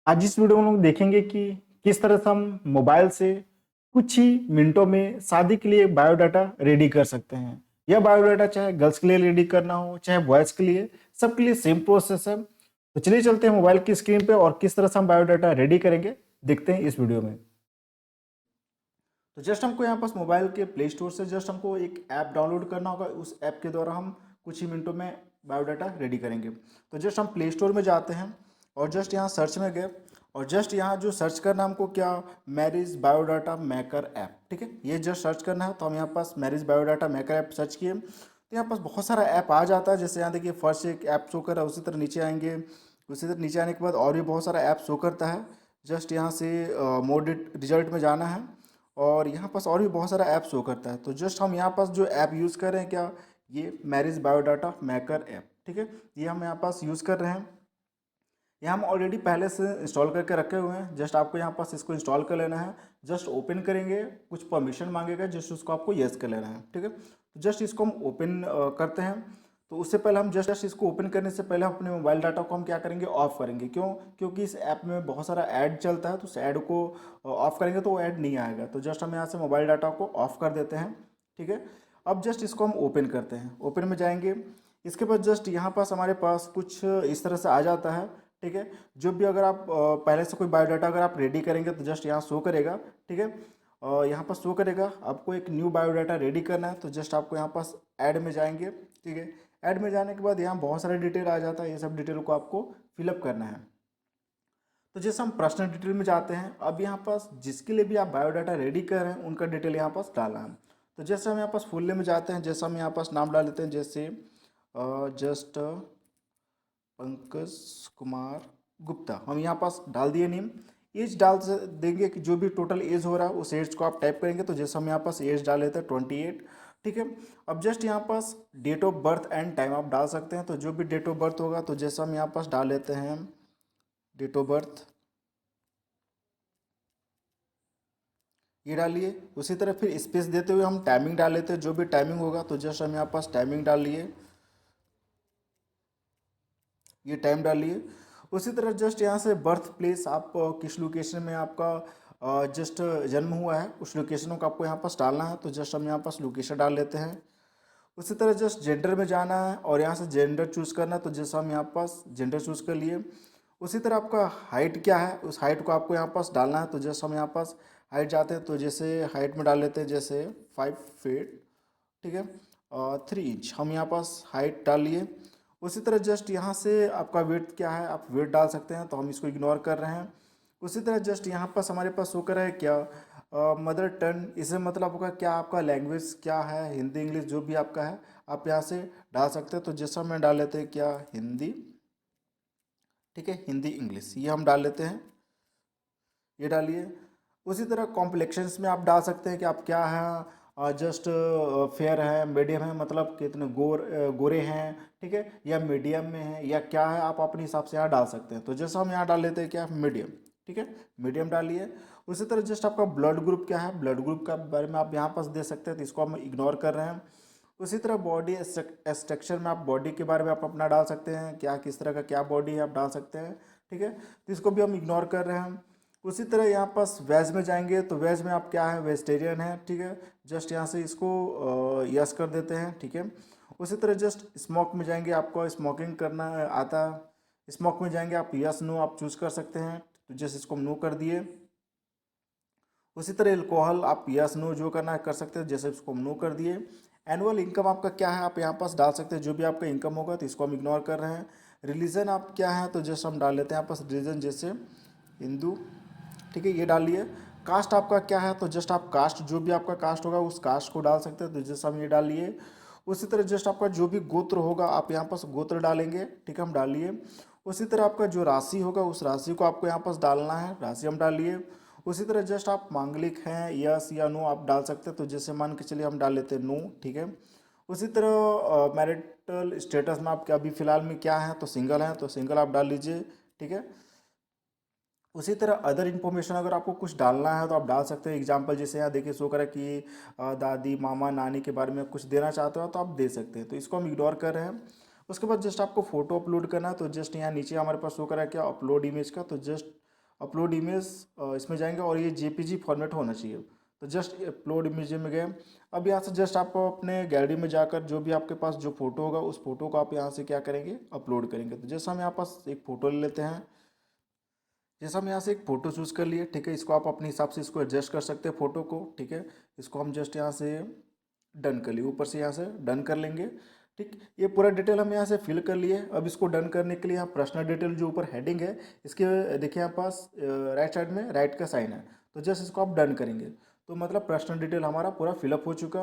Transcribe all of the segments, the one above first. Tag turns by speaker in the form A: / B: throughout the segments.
A: आज इस वीडियो में हम लोग देखेंगे कि किस तरह से हम मोबाइल से कुछ ही मिनटों में शादी के लिए बायोडाटा रेडी कर सकते हैं। यह बायोडाटा चाहे गर्ल्स के लिए रेडी करना हो चाहे बॉयज के लिए, सबके लिए सेम प्रोसेस है। तो चलिए चलते हैं मोबाइल की स्क्रीन पे और किस तरह से हम बायोडाटा रेडी करेंगे देखते हैं इस वीडियो में। तो जस्ट हमको यहाँ पास मोबाइल के प्ले स्टोर से जस्ट हमको एक ऐप डाउनलोड करना होगा। उस ऐप के द्वारा हम कुछ ही मिनटों में बायोडाटा रेडी करेंगे। तो जस्ट हम प्ले स्टोर में जाते हैं और जस्ट यहाँ सर्च में गए और जस्ट यहाँ जो सर्च करना है हमको क्या, मैरिज बायोडाटा मेकर ऐप। ठीक है, ये जस्ट सर्च करना है। तो हम यहाँ पास marriage biodata maker app search किए तो यहाँ पास बहुत सारा ऐप आ जाता है। जैसे यहाँ देखिए फर्स्ट एक ऐप शो कर रहा है, उसी तरह नीचे आएंगे, उसी तरह नीचे आने के बाद और भी बहुत सारा ऐप शो करता है। जस्ट यहाँ से मोर रिजल्ट में जाना है और यहाँ पास और भी बहुत सारा ऐप शो करता है। तो जस्ट हम यहाँ पास जो ऐप यूज़ कर रहे हैं क्या, ये मैरिज बायोडाटा मेकर ऐप। ठीक है, ये हम यहाँ पास यूज़ कर रहे हैं। यहाँ हम ऑलरेडी पहले से इंस्टॉल करके रखे हुए हैं। जस्ट आपको यहाँ पास इसको इंस्टॉल कर लेना है। जस्ट ओपन करेंगे, कुछ परमिशन मांगेगा, जस्ट उसको आपको येस कर लेना है। ठीक है, तो जस्ट इसको हम ओपन करते हैं। तो उससे पहले हम जस्ट इसको ओपन करने से पहले हम अपने मोबाइल डाटा को हम क्या करेंगे, ऑफ करेंगे। क्यों? क्योंकि इस ऐप में बहुत सारा ऐड चलता है, तो उस ऐड को ऑफ करेंगे तो वो ऐड नहीं आएगा। तो जस्ट हम यहाँ से मोबाइल डाटा को ऑफ कर देते हैं। ठीक है, अब जस्ट इसको हम ओपन करते हैं। ओपन में जाएंगे, इसके बाद जस्ट यहाँ पास हमारे पास कुछ इस तरह से आ जाता है। ठीक है, जो भी अगर आप पहले से कोई बायोडाटा अगर आप रेडी करेंगे तो जस्ट यहाँ शो करेगा। ठीक है, यहाँ पर शो करेगा आपको एक न्यू बायोडाटा रेडी करना है। तो जस्ट आपको यहाँ पास ऐड में जाएंगे। ठीक है, ऐड में जाने के बाद यहाँ बहुत सारे डिटेल आ जाता है। ये सब डिटेल को आपको फिलअप करना है। तो जैसे हम पर्सनल डिटेल में जाते हैं, अब यहाँ पास जिसके लिए भी आप बायोडाटा रेडी कर रहे हैं उनका डिटेल यहाँ पास डालना है। तो जैसे हम यहाँ पास फुल नेम में जाते हैं, जैसे हम यहाँ पास नाम डाल लेते हैं, जैसे जस्ट पंकज कुमार गुप्ता, हम यहाँ पास डाल दिए नेम। एज डाल देंगे कि जो भी टोटल एज हो रहा है उस एज को आप टाइप करेंगे। तो जैसे हम यहाँ पास एज डाल लेते हैं 28। ठीक है, अब जस्ट यहाँ पास date of birth and time आप डाल सकते हैं। तो जो भी डेट ऑफ बर्थ होगा, तो जैसे हम यहाँ पास डाल लेते हैं डेट ऑफ बर्थ, ये डालिए। उसी तरह फिर स्पेस देते हुए हम टाइमिंग डाल लेते हैं, जो भी टाइमिंग होगा। तो जस्ट हम यहाँ पास टाइमिंग डाल लिए, ये टाइम डालिए। उसी तरह जस्ट यहाँ से बर्थ प्लेस, आप किस लोकेशन में आपका जस्ट जन्म हुआ है उस लोकेशन को आपको यहाँ पास डालना है। तो जस्ट हम यहाँ पास लोकेशन डाल लेते हैं। उसी तरह जस्ट जेंडर में जाना है और यहाँ से जेंडर चूज़ करना है। तो जैसे हम यहाँ पास जेंडर चूज़ कर लिए। उसी तरह आपका हाइट क्या है, उस हाइट को आपको यहाँ पास डालना है। तो जैसे हम यहाँ पास हाइट जाते हैं, तो जैसे हाइट में डाल लेते हैं जैसे 5 फीट। ठीक है, 3 इंच हम यहाँ पास हाइट डाल लिए। उसी तरह जस्ट यहाँ से आपका वेट क्या है, आप वेट डाल सकते हैं, तो हम इसको इग्नोर कर रहे हैं। उसी तरह जस्ट यहाँ पास हमारे पास शो कर रहा है क्या, मदर टंग, इससे मतलब होगा क्या आपका लैंग्वेज क्या है, हिंदी इंग्लिश जो भी आपका है आप यहाँ से डाल सकते हैं। तो जैसा मैं डाल लेते हैं क्या, हिंदी। ठीक है, हिंदी इंग्लिश ये हम डाल लेते हैं, ये डालिए। उसी तरह कॉम्प्लेक्शंस में आप डाल सकते हैं कि आप क्या हैं, जस्ट फेयर है, मीडियम है, मतलब कितने गोरे हैं। ठीक है, या मीडियम में है या क्या है, आप अपने हिसाब से यहाँ डाल सकते हैं। तो जैसा हम यहाँ डाल लेते हैं क्या, मीडियम। ठीक है, मीडियम डालिए। उसी तरह जस्ट आपका ब्लड ग्रुप क्या है, ब्लड ग्रुप का बारे में आप यहाँ पास दे सकते हैं, तो इसको हम इग्नोर कर रहे हैं। उसी तरह बॉडी स्ट्रक्चर में आप बॉडी के बारे में आप अपना डाल सकते हैं, क्या किस तरह का क्या बॉडी है आप डाल सकते हैं। ठीक है, तो इसको भी हम इग्नोर कर रहे हैं। उसी तरह यहाँ पास वेज में जाएंगे, तो वेज में आप क्या है, वेजिटेरियन है। ठीक है, जस्ट यहाँ से इसको यस कर देते हैं। ठीक है, उसी तरह जस्ट स्मोक में जाएंगे, आपको स्मोकिंग करना आता है, स्मोक में जाएंगे आप यस नो आप चूज़ कर सकते हैं। तो जस्ट इसको नो कर दिए। उसी तरह एल्कोहल आप यस नो जो करना है कर सकते हैं, जैसे इसको हम नो कर दिए। एनुअल इनकम आपका क्या है आप यहाँ पास डाल सकते हैं, जो भी आपका इनकम होगा, तो इसको हम इग्नोर कर रहे हैं। रिलीजन आप क्या है, तो जस्ट हम डाल लेते हैं यहाँ पास रिलीजन, जैसे हिंदू। ठीक है, ये डालिए। कास्ट आपका क्या है, तो जस्ट आप कास्ट जो भी आपका कास्ट होगा उस कास्ट को डाल सकते हैं। तो जस्ट हम ये डालिए। उसी तरह जस्ट आपका जो भी गोत्र होगा आप यहाँ पास गोत्र डालेंगे। ठीक है, हम डालिए। उसी तरह आपका जो राशि होगा उस राशि को आपको यहाँ पास डालना है, राशि हम डालिए। उसी तरह जस्ट आप मांगलिक हैं यस या नो आप डाल सकते हैं। तो जैसे मान के चलिए हम डाल लेते हैं नो। ठीक है, उसी तरह मैरिटल स्टेटस में आप अभी फ़िलहाल में क्या है, तो सिंगल हैं, तो सिंगल आप डाल लीजिए। ठीक है, उसी तरह अदर इन्फॉर्मेशन अगर आपको कुछ डालना है तो आप डाल सकते हैं। एग्जांपल जैसे यहाँ देखिए शो करा कि दादी मामा नानी के बारे में कुछ देना चाहते हो तो आप दे सकते हैं। तो इसको हम इग्नोर कर रहे हैं। उसके बाद जस्ट आपको फोटो अपलोड करना है। तो जस्ट यहाँ नीचे हमारे पास शो करा क्या, अपलोड इमेज का। तो जस्ट अपलोड इमेज इसमें जाएंगे और ये जेपीजी फॉर्मेट होना चाहिए। तो जस्ट अपलोड इमेज में गए। अब यहाँ से जस्ट आप अपने गैलरी में जाकर जो भी आपके पास जो फोटो होगा उस फोटो को आप यहाँ से क्या करेंगे, अपलोड करेंगे। तो जैसे हम यहाँ पास एक फ़ोटो ले लेते हैं, जैसे हम यहाँ से एक फ़ोटो चूज़ कर लिए, ठीक है। इसको आप अपने हिसाब से इसको एडजस्ट कर सकते हैं फ़ोटो को, ठीक है। इसको हम जस्ट यहाँ से डन कर लिए, ऊपर से यहाँ से डन कर लेंगे, ठीक। ये पूरा डिटेल हम यहाँ से फिल कर लिए। अब इसको डन करने के लिए यहाँ पर्सनल डिटेल जो ऊपर हेडिंग है इसके देखिए यहाँ पास राइट साइड में राइट का साइन है, तो जस्ट इसको आप डन करेंगे तो मतलब पर्सनल डिटेल हमारा पूरा फिलअप हो चुका।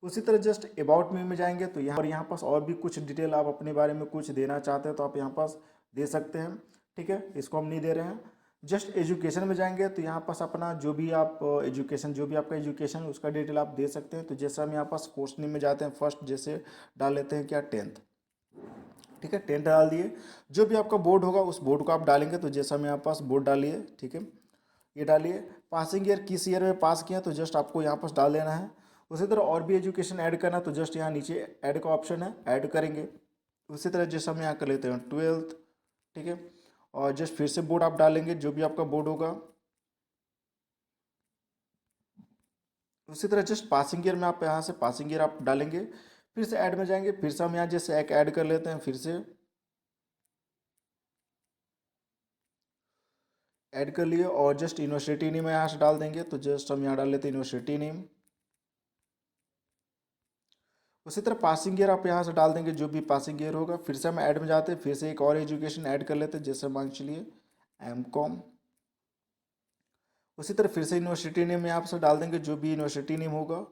A: उसी तरह जस्ट अबाउट मी में जाएंगे तो यहाँ पास और भी कुछ डिटेल आप अपने बारे में कुछ देना चाहते हैं तो आप यहाँ पास दे सकते हैं, ठीक है। इसको हम नहीं दे रहे हैं। जस्ट एजुकेशन में जाएंगे तो यहाँ पास अपना जो भी आप एजुकेशन जो भी आपका एजुकेशन उसका डिटेल आप दे सकते हैं। तो जैसे हम यहाँ पास कोर्स नेम में जाते हैं, फर्स्ट जैसे डाल लेते हैं क्या 10th, ठीक है। 10th डाल दिए। जो भी आपका बोर्ड होगा उस बोर्ड को आप डालेंगे। तो जैसा हम यहाँ पास बोर्ड डालिए, ठीक है, ये डालिए। पासिंग ईयर किस ईयर में पास किया तो जस्ट आपको यहाँ पास डाल देना है। उसी तरह और भी एजुकेशन ऐड करना तो जस्ट यहाँ नीचे ऐड का ऑप्शन है, ऐड करेंगे। उसी तरह जैसे हम यहाँ कर लेते हैं 12th, ठीक है। और जस्ट फिर से बोर्ड आप डालेंगे जो भी आपका बोर्ड होगा। उसी तरह जस्ट पासिंग ईयर में आप यहाँ से पासिंग ईयर आप डालेंगे। फिर से ऐड में जाएंगे, फिर से हम यहाँ जैसे एक ऐड कर लेते हैं, फिर से ऐड कर लिए। और जस्ट यूनिवर्सिटी नेम यहाँ से डाल देंगे। तो जस्ट हम यहाँ डाल लेते हैं यूनिवर्सिटी नेम। उसी तरह पासिंग ईयर आप यहाँ से डाल देंगे जो भी पासिंग ईयर होगा। फिर से हम ऐड में जाते हैं, फिर से एक और एजुकेशन ऐड कर लेते हैं, जैसे मान चलिए M.Com। उसी तरह फिर से यूनिवर्सिटी नेम यहाँ से डाल देंगे जो भी यूनिवर्सिटी नेम होगा।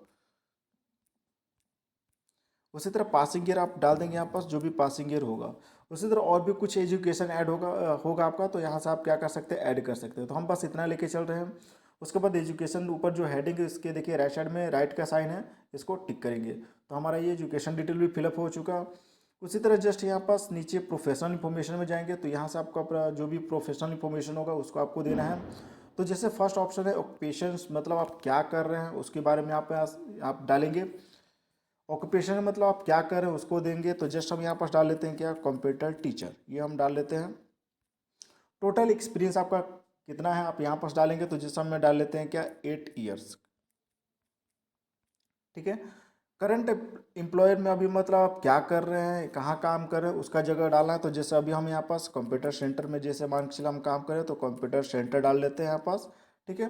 A: उसी तरह पासिंग ईयर आप डाल देंगे यहाँ पास जो भी पासिंग ईयर होगा। उसी तरह और भी कुछ एजुकेशन ऐड होगा आपका, तो यहाँ से आप क्या कर सकते हैं, ऐड कर सकते हैं। तो हम बस इतना लेके चल रहे हैं। उसके बाद एजुकेशन ऊपर जो हेडिंग है इसके देखिए राइट साइड में राइट का साइन है, इसको टिक करेंगे। तो हमारा ये एजुकेशन डिटेल भी फिलअप हो चुका। उसी तरह जस्ट यहाँ पास नीचे प्रोफेशनल इन्फॉर्मेशन में जाएंगे तो यहाँ से आपका जो भी प्रोफेशनल इन्फॉर्मेशन होगा उसको आपको देना है। तो जैसे फर्स्ट ऑप्शन है ऑक्यूपेशंस, मतलब आप क्या कर रहे हैं उसके बारे में आप डालेंगे। ऑक्यूपेशन मतलब आप क्या कर रहे हैं उसको देंगे। तो जस्ट हम यहाँ पास डाल लेते हैं क्या, कंप्यूटर टीचर, ये हम डाल लेते हैं। टोटल एक्सपीरियंस आपका कितना है आप यहाँ पास डालेंगे। तो जैसे हम डाल लेते हैं क्या 8 ईयर्स, ठीक है। करंट एम्प्लॉयर में अभी मतलब आप क्या कर रहे हैं, कहाँ काम कर रहे हैं उसका जगह डालना है। तो जैसे अभी हम यहाँ पास कंप्यूटर सेंटर में जैसे मान के चलिए हम काम करें तो कंप्यूटर सेंटर डाल लेते हैं यहाँ पास, ठीक है।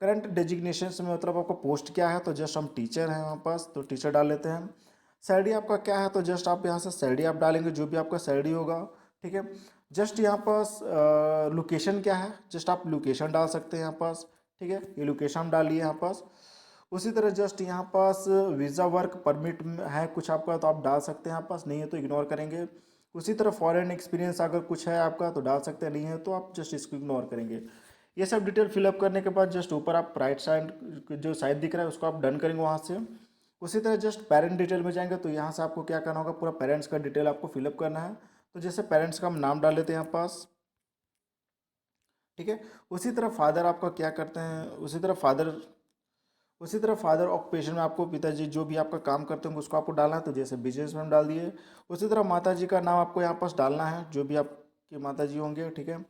A: करंट डेजिग्नेशन में मतलब आपका पोस्ट क्या है तो जस्ट हम टीचर हैं यहाँ पास, तो टीचर डाल लेते हैं। सैलरी आपका क्या है तो जस्ट आप यहाँ से सैलरी आप डालेंगे जो भी आपका सैलरी होगा, ठीक है। जस्ट यहाँ पास लोकेशन क्या है, जस्ट आप लोकेशन डाल सकते हैं यहाँ पास, ठीक है। ये लोकेशन हम डालिए यहाँ पास। उसी तरह जस्ट यहाँ पास वीज़ा वर्क परमिट है कुछ आपका तो आप डाल सकते हैं यहाँ पास, नहीं है तो इग्नोर करेंगे। उसी तरह फॉरेन एक्सपीरियंस अगर कुछ है आपका तो डाल सकते हैं, नहीं है तो आप जस्ट इसको इग्नोर करेंगे। ये सब डिटेल फिलअप करने के बाद जस्ट ऊपर आप राइट साइड जो साइड दिख रहा है उसको आप डन करेंगे वहाँ से। उसी तरह जस्ट पेरेंट डिटेल में जाएंगे तो यहाँ से आपको क्या करना होगा, पूरा पेरेंट्स का डिटेल आपको फिलअप करना है। तो जैसे पेरेंट्स का हम नाम डाल लेते हैं यहाँ पास, ठीक है। उसी तरह फादर आपका क्या करते हैं, उसी तरह फादर ऑक्यूपेशन में आपको पिताजी जो भी आपका काम करते हैं उसको आपको डालना है। तो जैसे बिजनेस में डाल दिए। उसी तरह माता जी का नाम आपको यहाँ पास डालना है जो भी आपके माता जी होंगे, ठीक है,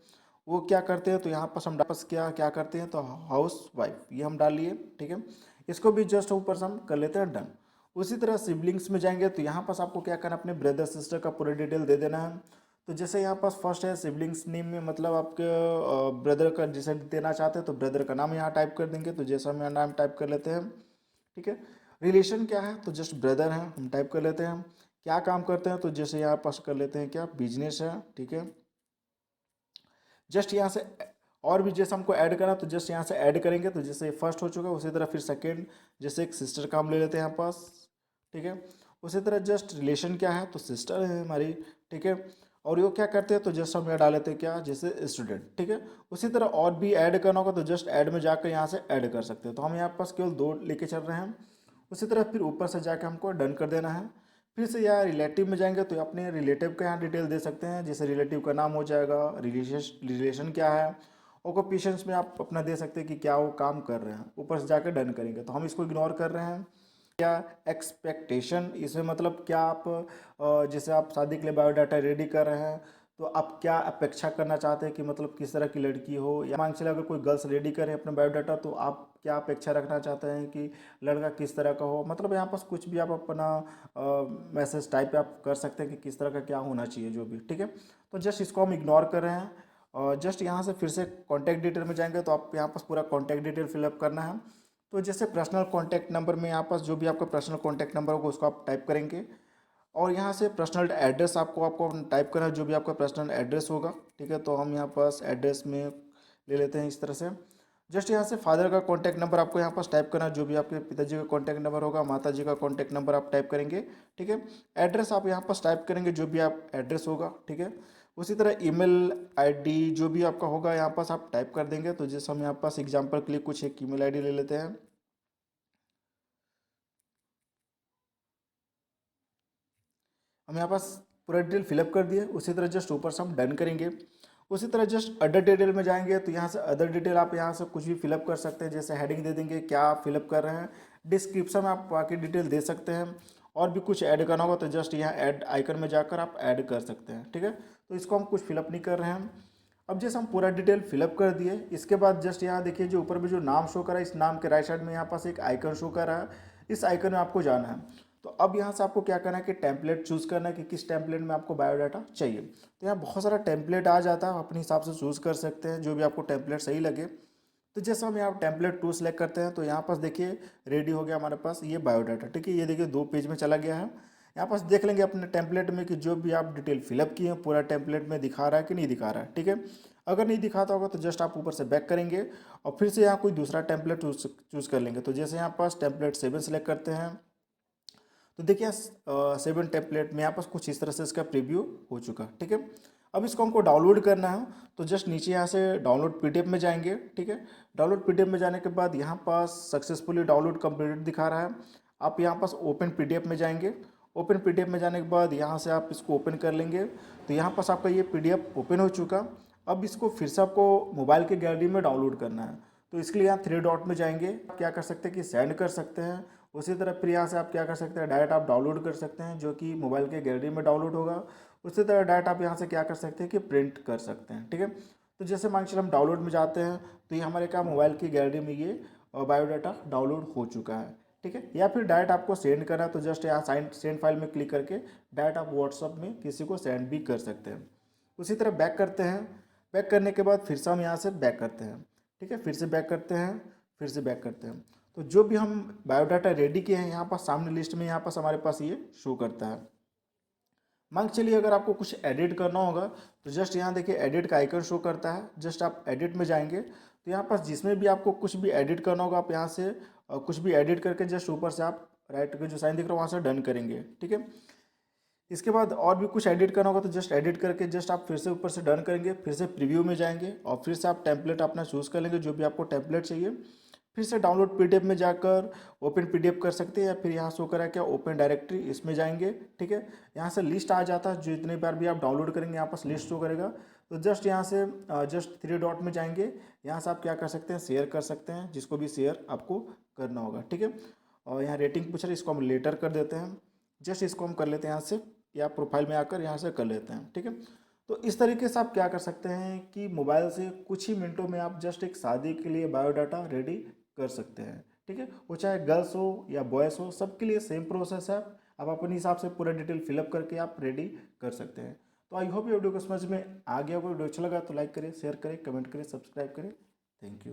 A: वो क्या करते हैं। तो यहाँ पास हम वापस क्या क्या करते हैं तो हाउस वाइफ, ये हम डाल लिए, ठीक है। इसको भी जस्ट ऊपर से हम कर लेते हैं डन। उसी तरह सिबलिंग्स में जाएंगे तो यहाँ पास आपको क्या करना है, अपने ब्रदर सिस्टर का पूरा डिटेल दे देना है। तो जैसे यहाँ पास फर्स्ट है सिबलिंग्स नेम में मतलब आपके ब्रदर का जैसे देना चाहते हैं तो ब्रदर का नाम यहाँ टाइप कर देंगे। तो जैसा हम यहाँ नाम टाइप कर लेते हैं, ठीक है। रिलेशन क्या है तो जस्ट ब्रदर हैं हम टाइप कर लेते हैं। क्या काम करते हैं तो जैसे यहाँ पास कर लेते हैं क्या बिजनेस है, ठीक है। जस्ट यहाँ से और भी जैसे हमको ऐड करना तो जस्ट यहाँ से ऐड करेंगे। तो जैसे फर्स्ट हो चुका उसी तरह फिर सेकेंड जैसे एक सिस्टर का हम ले लेते हैं यहाँ पास, ठीक है। उसी तरह जस्ट रिलेशन क्या है तो सिस्टर है हमारी, ठीक है। और वो क्या करते हैं तो जस्ट हम यहाँ डाल लेते हैं क्या जैसे स्टूडेंट, ठीक है। उसी तरह और भी ऐड करना होगा तो जस्ट ऐड में जाकर यहाँ से ऐड कर सकते हैं। तो हम यहाँ पास केवल 2 लेके चल रहे हैं। उसी तरह फिर ऊपर से जाकर हमको डन कर देना है। फिर से यहाँ रिलेटिव में जाएंगे तो अपने रिलेटिव का यहाँ डिटेल दे सकते हैं। जैसे रिलेटिव का नाम हो जाएगा, रिलेशन क्या है, ऑक्यूपेशंस में आप अपना दे सकते हैं कि क्या वो काम कर रहे हैं। ऊपर से जाकर डन करेंगे। तो हम इसको इग्नोर कर रहे हैं। क्या एक्सपेक्टेशन, इसमें मतलब क्या आप जैसे आप शादी के लिए बायोडाटा रेडी कर रहे हैं तो आप क्या अपेक्षा करना चाहते हैं कि मतलब किस तरह की लड़की हो, या मान चलिए अगर कोई गर्ल्स रेडी करे अपना बायोडाटा तो आप क्या अपेक्षा रखना चाहते हैं कि लड़का किस तरह का हो। मतलब यहाँ पास कुछ भी आप अपना मैसेज टाइप आप कर सकते हैं कि किस तरह का क्या होना चाहिए जो भी, ठीक है। तो जस्ट इसको हम इग्नोर कर रहे हैं और जस्ट यहाँ से फिर से कॉन्टैक्ट डिटेल में जाएंगे तो आप यहाँ पास पूरा कॉन्टैक्ट डिटेल फिलअप करना है। तो जैसे पर्सनल कॉन्टैक्ट नंबर में यहाँ पास जो भी आपका पर्सनल कॉन्टैक्ट नंबर होगा उसको आप टाइप करेंगे और यहाँ से पर्सनल एड्रेस आपको टाइप करना है, जो भी आपका पर्सनल एड्रेस होगा, ठीक है। तो हम यहाँ पास एड्रेस में ले लेते हैं इस तरह से। जस्ट यहाँ से फादर का कॉन्टैक्ट नंबर आपको यहाँ पास टाइप करना है, जो भी आपके पिताजी का कॉन्टैक्ट नंबर होगा, माता जी का कॉन्टैक्ट नंबर आप टाइप करेंगे, ठीक है। एड्रेस आप यहाँ पास टाइप करेंगे, जो भी आप एड्रेस होगा, ठीक है। उसी तरह ईमेल आईडी जो भी आपका होगा यहाँ पास आप टाइप कर देंगे। तो जैसे हम यहाँ पास एग्जाम्पल के लिए कुछ एक ईमेल आईडी ले लेते हैं। हम यहाँ पास पूरा डिटेल फिलअप कर दिए। उसी तरह जस्ट ऊपर से हम डन करेंगे। उसी तरह जस्ट अदर डिटेल में जाएंगे तो यहाँ से अदर डिटेल आप यहाँ से कुछ भी फिलअप कर सकते हैं। जैसे हेडिंग दे देंगे क्या आप फिलअप कर रहे हैं, डिस्क्रिप्शन में आप बाकी डिटेल दे सकते हैं। और भी कुछ ऐड करना होगा तो जस्ट यहाँ ऐड आइकन में जाकर आप ऐड कर सकते हैं, ठीक है। तो इसको हम कुछ फिलअप नहीं कर रहे हैं। अब जैसे हम पूरा डिटेल फिलअप कर दिए, इसके बाद जस्ट यहाँ देखिए जो ऊपर में जो नाम शो कर रहा है, इस नाम के राइट साइड में यहाँ पास एक आइकन शो कर रहा है, इस आइकन में आपको जाना है। तो अब यहाँ से आपको क्या करना है कि टेम्पलेट चूज़ करना है कि किस टेम्पलेट में आपको बायोडाटा चाहिए। तो यहाँ बहुत सारा टेम्पलेट आ जाता है, अपने हिसाब से चूज़ कर सकते हैं जो भी आपको टेम्पलेट सही लगे। तो जैसे हम यहाँ टेम्पलेट 2 सेलेक्ट करते हैं तो यहाँ पास देखिए रेडी हो गया हमारे पास ये बायोडाटा, ठीक है। ये देखिए 2 पेज में चला गया है। यहाँ पास देख लेंगे अपने टेम्पलेट में कि जो भी आप डिटेल फिलअप किए हैं पूरा टेम्पलेट में दिखा रहा है कि नहीं दिखा रहा है, ठीक है। अगर नहीं दिखाता होगा तो जस्ट आप ऊपर से बैक करेंगे और फिर से यहाँ कोई दूसरा टेम्पलेट चूज़ कर लेंगे। तो जैसे यहाँ पास टेम्पलेट 7 सेलेक्ट करते हैं तो देखिए 7 टेम्पलेट में यहाँ पास कुछ इस तरह से इसका प्रीव्यू हो चुका, ठीक है। अब इसको हमको डाउनलोड करना है तो जस्ट नीचे यहाँ से डाउनलोड पीडीएफ में जाएंगे, ठीक है। डाउनलोड पीडीएफ में जाने के बाद यहाँ पास सक्सेसफुली डाउनलोड कंप्लीटेड दिखा रहा है। आप यहाँ पास ओपन पीडीएफ में जाएंगे। ओपन पीडीएफ में जाने के बाद यहाँ से आप इसको ओपन कर लेंगे तो यहाँ पास आपका ये पीडीएफ ओपन हो चुका। अब इसको फिर से आपको मोबाइल के गैलरी में डाउनलोड करना है। तो इसके लिए यहाँ 3 डॉट में जाएंगे, आप क्या कर सकते हैं कि सेंड कर सकते हैं। उसी तरह फिर यहाँ से आप क्या कर सकते हैं डायरेक्ट आप डाउनलोड कर सकते हैं जो कि मोबाइल के गैलरी में डाउनलोड होगा। उसी तरह डायरेक्ट आप यहाँ से क्या कर सकते हैं कि प्रिंट कर सकते हैं, ठीक है। तो जैसे मान चलिए हम डाउनलोड में जाते हैं तो ये हमारे क्या मोबाइल की गैलरी में ये बायोडाटा डाउनलोड हो चुका है, ठीक है। या फिर डायरेक्ट आपको सेंड करना है तो जस्ट यहाँ सेंड फाइल में क्लिक करके डायरेक्ट आप व्हाट्सअप में किसी को सेंड भी कर सकते हैं। उसी तरह बैक करते हैं। बैक करने के बाद फिर से हम यहाँ से बैक करते हैं, ठीक है। फिर से बैक करते हैं, फिर से बैक करते हैं। तो जो भी हम बायोडाटा रेडी किए हैं यहाँ पास सामने लिस्ट में यहाँ पास हमारे पास ये शो करता है। मान चलिए अगर आपको कुछ एडिट करना होगा तो जस्ट यहाँ देखिए एडिट का आइकन शो करता है। जस्ट आप एडिट में जाएंगे तो यहाँ पास जिसमें भी आपको कुछ भी एडिट करना होगा आप यहाँ से कुछ भी एडिट करके जस्ट ऊपर से आप राइट के जो साइन दिख रहा है वहाँ से डन करेंगे, ठीक है। इसके बाद और भी कुछ एडिट करना होगा तो जस्ट एडिट करके जस्ट आप फिर से ऊपर से डन करेंगे, फिर से प्रीव्यू में जाएंगे और फिर से आप टेम्पलेट अपना चूज़ कर लेंगे जो भी आपको टेम्पलेट चाहिए। फिर से डाउनलोड पीडीएफ में जाकर ओपन पीडीएफ कर सकते हैं या फिर यहाँ शो करा क्या ओपन डायरेक्टरी, इसमें जाएंगे, ठीक है। यहाँ से लिस्ट आ जाता है, जो इतने बार भी आप डाउनलोड करेंगे यहाँ पास लिस्ट शो करेगा। तो जस्ट यहाँ से जस्ट 3 डॉट में जाएंगे, यहाँ से आप क्या कर सकते हैं शेयर कर सकते हैं जिसको भी शेयर आपको करना होगा, ठीक है। और यहाँ रेटिंग पूछ रहा है, इसको हम लेटर कर देते हैं। जस्ट इसको हम कर लेते हैं यहाँ से या प्रोफाइल में आकर यहाँ से कर लेते हैं, ठीक है। तो इस तरीके से आप क्या कर सकते हैं कि मोबाइल से कुछ ही मिनटों में आप जस्ट एक शादी के लिए बायोडाटा रेडी कर सकते हैं, ठीक है। वो चाहे गर्ल्स हो या बॉयज़ हो, सबके लिए सेम प्रोसेस है। आप अपने हिसाब से पूरा डिटेल फिलअप करके आप रेडी कर सकते हैं। तो आई होप ये वीडियो को समझ में आ गया होगा। वीडियो अच्छा लगा तो लाइक करें, शेयर करें, कमेंट करें, सब्सक्राइब करें। Thank you.